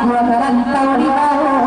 gua karantau di bawah.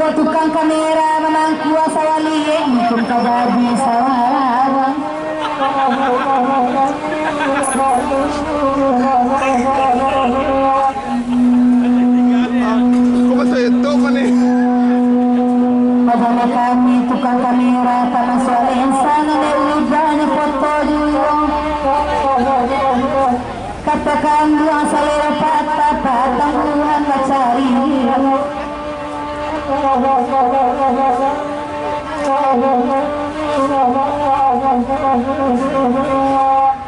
Tukang kamera memang kuasa wali hukum kabadi sawaran. Padahal kami tukang kamera tanah soalnya sana udahnya foto dulu. Katakan dua selera patah patah Tuhan mencari.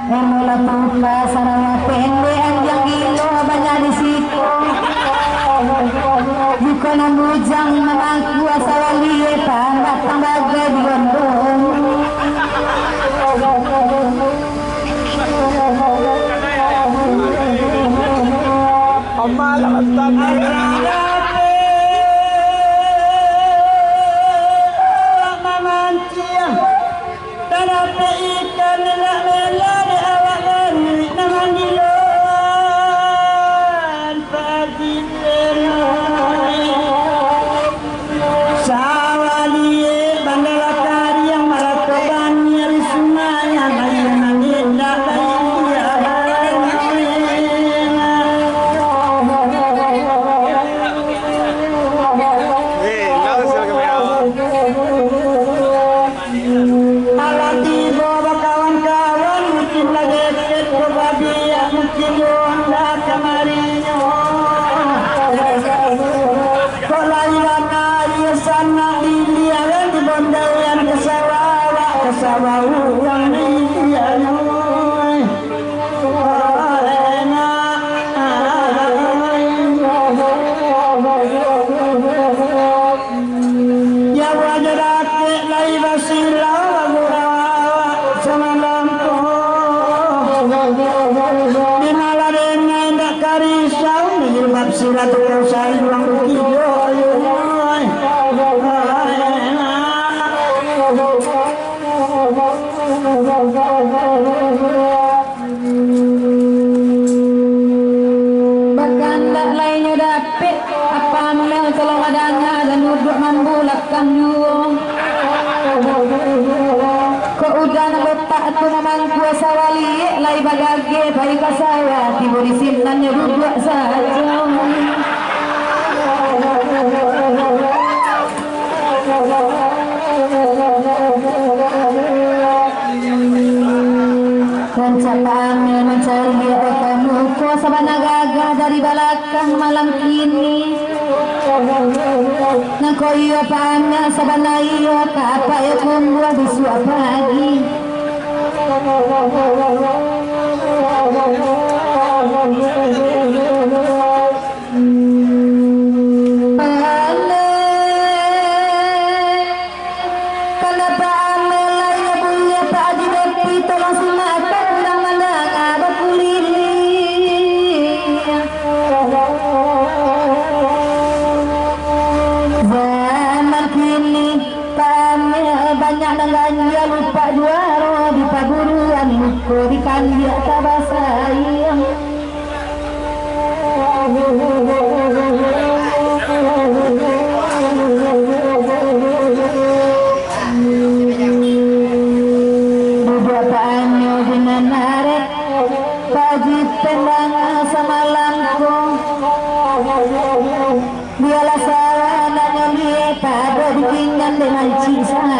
Mula tuka sarana pendean yang gilo banyak di situ. Jika nambujang memang kuasa wali tambah di gondong. Amalah bagage baik saya tiba di simnannya duduk saja. Rencana mencari kamu kuasa banagaga dari belakang malam ini. Nangkoyo pamnya sabanayo kapaya kumbuah di suap pagi. lupa juara di paguruan kurikan dia tabasayang budatannya dengan narik pajit tendang sama langkung dialah sarananya dia pada bikinan dengan cisah